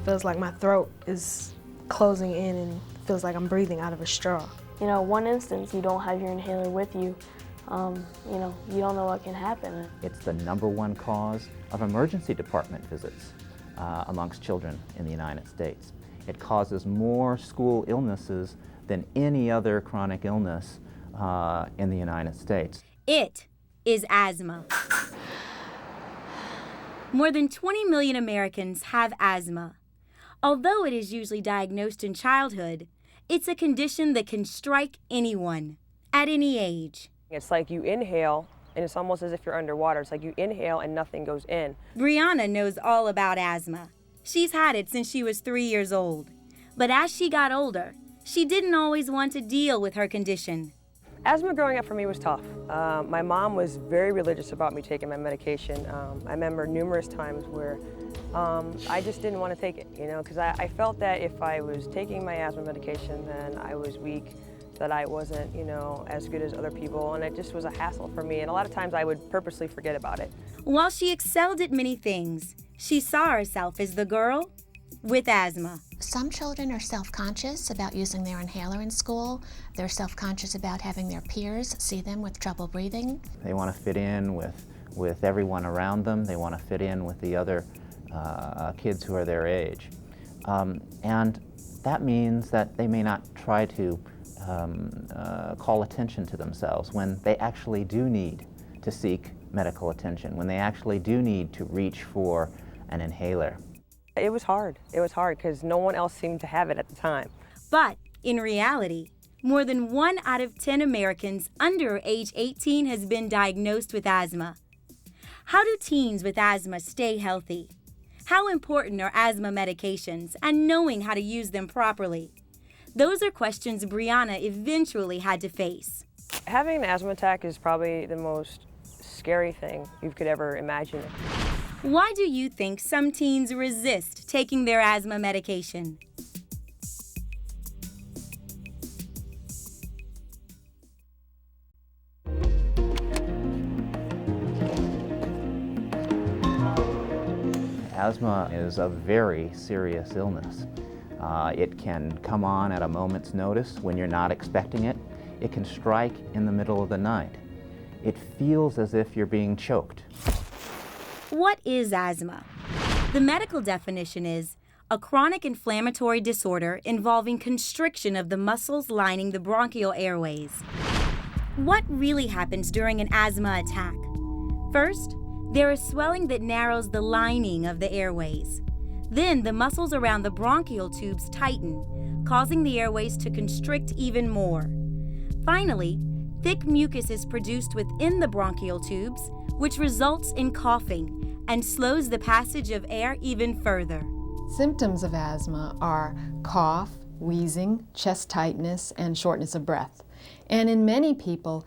feels like my throat is closing in and feels like I'm breathing out of a straw. You know, one instance, you don't have your inhaler with you, you know, you don't know what can happen. It's the #1 cause of emergency department visits amongst children in the United States. It causes more school illnesses than any other chronic illness in the United States. It is asthma. More than 20 million Americans have asthma. Although it is usually diagnosed in childhood, it's a condition that can strike anyone, at any age. It's like you inhale, and it's almost as if you're underwater. It's like you inhale and nothing goes in. Brianna knows all about asthma. She's had it since she was 3 years old. But as she got older, she didn't always want to deal with her condition. Asthma growing up for me was tough. My mom was very religious about me taking my medication. I remember numerous times where I just didn't want to take it, you know, because I felt that if I was taking my asthma medication, then I was weak, that I wasn't, you know, as good as other people, and it just was a hassle for me, and a lot of times I would purposely forget about it. While she excelled at many things, she saw herself as the girl with asthma. Some children are self-conscious about using their inhaler in school. They're self-conscious about having their peers see them with trouble breathing. They want to fit in with everyone around them. They want to fit in with the other kids who are their age. And that means that they may not try to call attention to themselves when they actually do need to seek medical attention, when they actually do need to reach for an inhaler. It was hard. It was hard because no one else seemed to have it at the time. But in reality, more than 1 out of 10 Americans under age 18 has been diagnosed with asthma. How do teens with asthma stay healthy? How important are asthma medications and knowing how to use them properly? Those are questions Brianna eventually had to face. Having an asthma attack is probably the most scary thing you could ever imagine. Why do you think some teens resist taking their asthma medication? Asthma is a very serious illness. It can come on at a moment's notice when you're not expecting it. It can strike in the middle of the night. It feels as if you're being choked. What is asthma? The medical definition is a chronic inflammatory disorder involving constriction of the muscles lining the bronchial airways. What really happens during an asthma attack? First, there is swelling that narrows the lining of the airways. Then the muscles around the bronchial tubes tighten, causing the airways to constrict even more. Finally, thick mucus is produced within the bronchial tubes, which results in coughing and slows the passage of air even further. Symptoms of asthma are cough, wheezing, chest tightness, and shortness of breath. And in many people,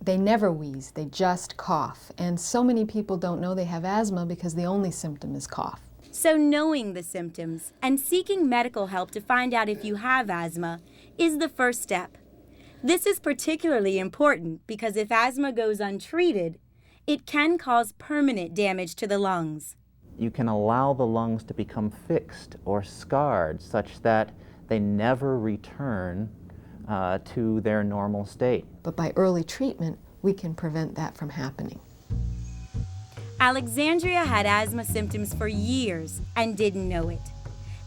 they never wheeze, they just cough. And so many people don't know they have asthma because the only symptom is cough. So knowing the symptoms and seeking medical help to find out if you have asthma is the first step. This is particularly important because if asthma goes untreated, it can cause permanent damage to the lungs. You can allow the lungs to become fixed or scarred such that they never return to their normal state. But by early treatment, we can prevent that from happening. Alexandria had asthma symptoms for years and didn't know it.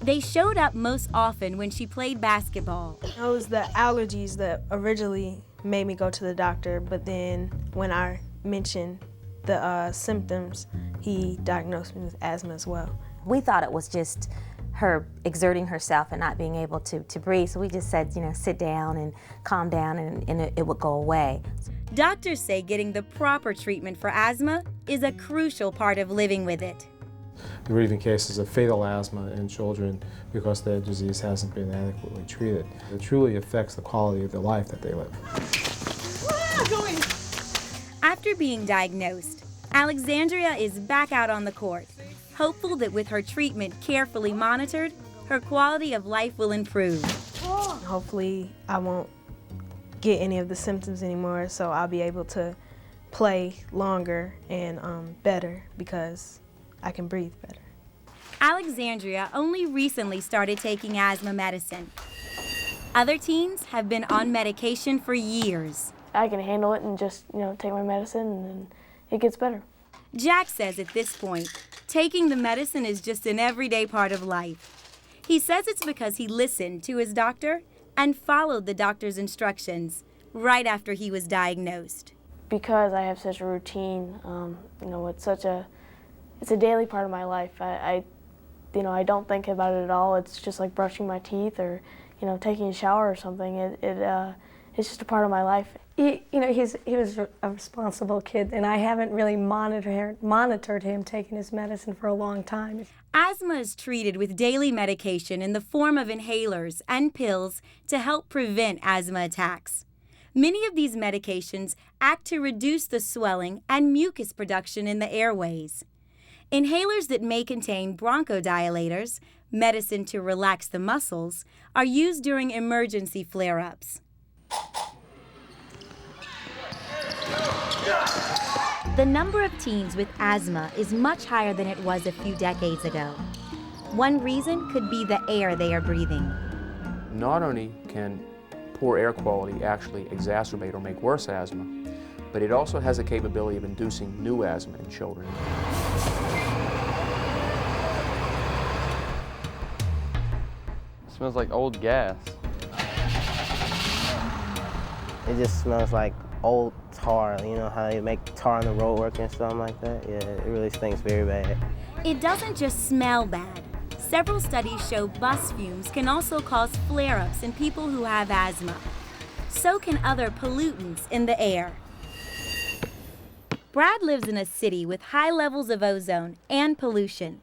They showed up most often when she played basketball. It was the allergies that originally made me go to the doctor, but then when I mentioned the symptoms, he diagnosed me with asthma as well. We thought it was just her exerting herself and not being able to breathe, so we just said, you know, sit down and calm down and it would go away. Doctors say getting the proper treatment for asthma is a crucial part of living with it. There were even cases of fatal asthma in children because their disease hasn't been adequately treated. It truly affects the quality of their life that they live. After being diagnosed, Alexandria is back out on the court, hopeful that with her treatment carefully monitored, her quality of life will improve. Hopefully I won't get any of the symptoms anymore, so I'll be able to play longer and better because I can breathe better. Alexandria only recently started taking asthma medicine. Other teens have been on medication for years. I can handle it and just, take my medicine and then it gets better. Jack says at this point, taking the medicine is just an everyday part of life. He says it's because he listened to his doctor and followed the doctor's instructions right after he was diagnosed. Because I have such a routine, it's a daily part of my life. I don't think about it at all. It's just like brushing my teeth or, taking a shower or something. It's just a part of my life. He was a responsible kid, and I haven't really monitored him taking his medicine for a long time. Asthma is treated with daily medication in the form of inhalers and pills to help prevent asthma attacks. Many of these medications act to reduce the swelling and mucus production in the airways. Inhalers that may contain bronchodilators, medicine to relax the muscles, are used during emergency flare-ups. The number of teens with asthma is much higher than it was a few decades ago. One reason could be the air they are breathing. Not only can poor air quality actually exacerbate or make worse asthma, but it also has the capability of inducing new asthma in children. It smells like old gas. It just smells like old tar, you know how they make tar on the road work and stuff like that? Yeah, it really stinks very bad. It doesn't just smell bad. Several studies show bus fumes can also cause flare-ups in people who have asthma. So can other pollutants in the air. Brad lives in a city with high levels of ozone and pollution,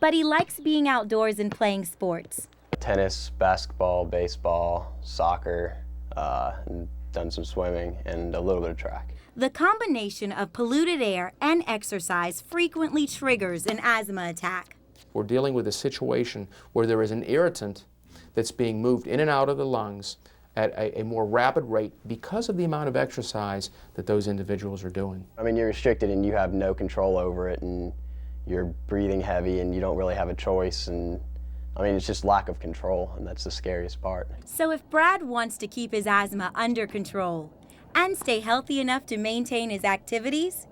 but he likes being outdoors and playing sports. Tennis, basketball, baseball, soccer, and done some swimming and a little bit of track. The combination of polluted air and exercise frequently triggers an asthma attack. We're dealing with a situation where there is an irritant that's being moved in and out of the lungs at a more rapid rate because of the amount of exercise that those individuals are doing. I mean, you're restricted and you have no control over it, and you're breathing heavy and you don't really have a choice, and I mean, it's just lack of control, and that's the scariest part. So if Brad wants to keep his asthma under control and stay healthy enough to maintain his activities,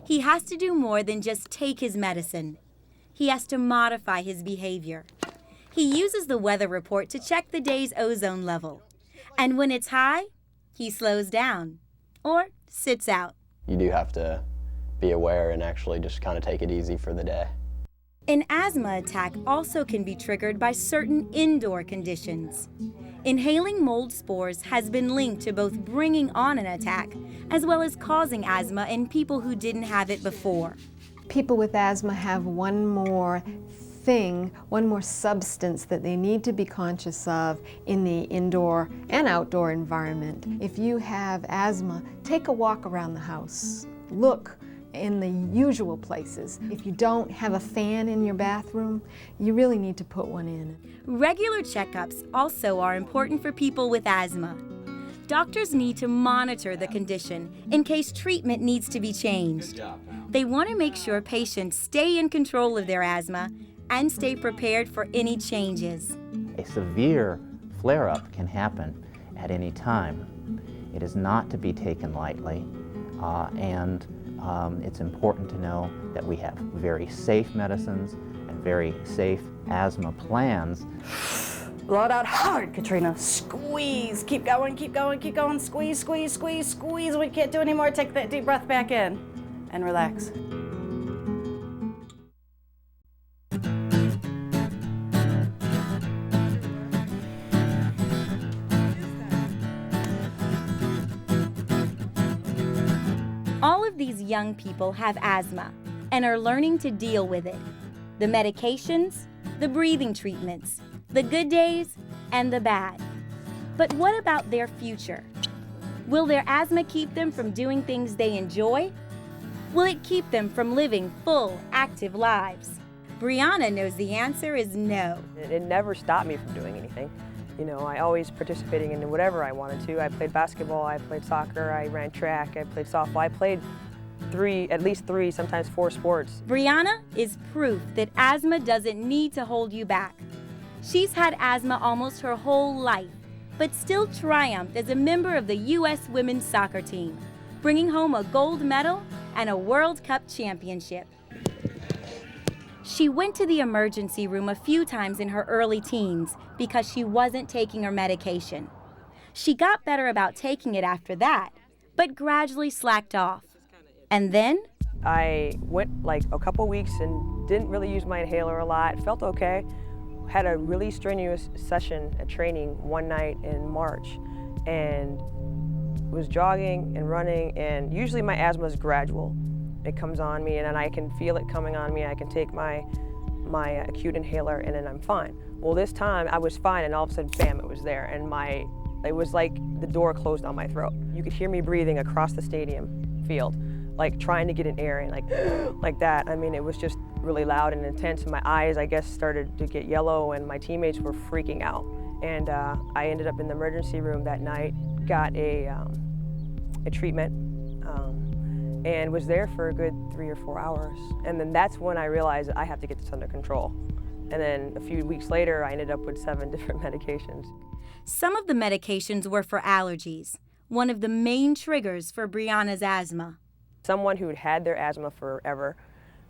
he has to do more than just take his medicine. He has to modify his behavior. He uses the weather report to check the day's ozone level. And when it's high, he slows down or sits out. You do have to be aware and actually just kind of take it easy for the day. An asthma attack also can be triggered by certain indoor conditions. Inhaling mold spores has been linked to both bringing on an attack as well as causing asthma in people who didn't have it before. People with asthma have one more substance that they need to be conscious of in the indoor and outdoor environment. If you have asthma, take a walk around the house. Look in the usual places. If you don't have a fan in your bathroom, you really need to put one in. Regular checkups also are important for people with asthma. Doctors need to monitor the condition in case treatment needs to be changed. They want to make sure patients stay in control of their asthma and stay prepared for any changes. A severe flare-up can happen at any time. It is not to be taken lightly, and it's important to know that we have very safe medicines and very safe asthma plans. Blow it out hard, Katrina. Squeeze. Keep going, keep going, keep going. Squeeze, squeeze, squeeze, squeeze. We can't do any more. Take that deep breath back in and relax. All of these young people have asthma and are learning to deal with it. The medications, the breathing treatments, the good days, and the bad. But what about their future? Will their asthma keep them from doing things they enjoy? Will it keep them from living full, active lives? Brianna knows the answer is no. It never stopped me from doing anything. You know, I always participating in whatever I wanted to. I played basketball, I played soccer, I ran track, I played softball. I played at least three, sometimes 4 sports. Brianna is proof that asthma doesn't need to hold you back. She's had asthma almost her whole life, but still triumphed as a member of the U.S. women's soccer team, bringing home a gold medal and a World Cup championship. She went to the emergency room a few times in her early teens because she wasn't taking her medication. She got better about taking it after that, but gradually slacked off. And then? I went like a couple weeks and didn't really use my inhaler a lot, felt okay. Had a really strenuous session at training one night in March and was jogging and running, and usually my asthma is gradual. It comes on me and then I can feel it coming on me. I can take my acute inhaler and then I'm fine. Well, this time I was fine and all of a sudden, bam, it was there, and it was like the door closed on my throat. You could hear me breathing across the stadium field, like trying to get an air in, like that. I mean, it was just really loud and intense. My eyes, I guess, started to get yellow and my teammates were freaking out. And I ended up in the emergency room that night, got a treatment, and was there for a good 3 or 4 hours. And then that's when I realized that I have to get this under control. And then a few weeks later, I ended up with 7 different medications. Some of the medications were for allergies, one of the main triggers for Brianna's asthma. Someone who'd had their asthma forever,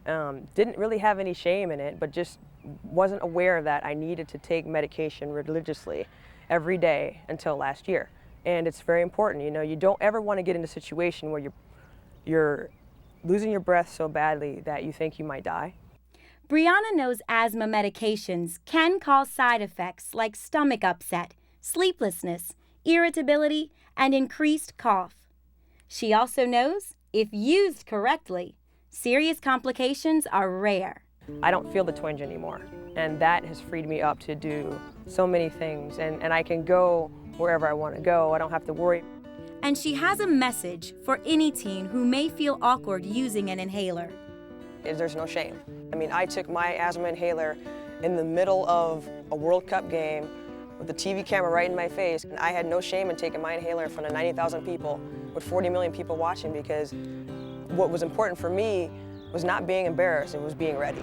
didn't really have any shame in it, but just wasn't aware that I needed to take medication religiously every day until last year. And it's very important, you know, you don't ever want to get in a situation where you're losing your breath so badly that you think you might die. Brianna knows asthma medications can cause side effects like stomach upset, sleeplessness, irritability, and increased cough. She also knows, if used correctly, serious complications are rare. I don't feel the twinge anymore, and that has freed me up to do so many things, and I can go wherever I want to go. I don't have to worry. And she has a message for any teen who may feel awkward using an inhaler. There's no shame. I mean, I took my asthma inhaler in the middle of a World Cup game with the TV camera right in my face, and I had no shame in taking my inhaler in front of 90,000 people with 40 million people watching, because what was important for me was not being embarrassed, it was being ready.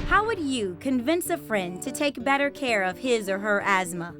How would you convince a friend to take better care of his or her asthma?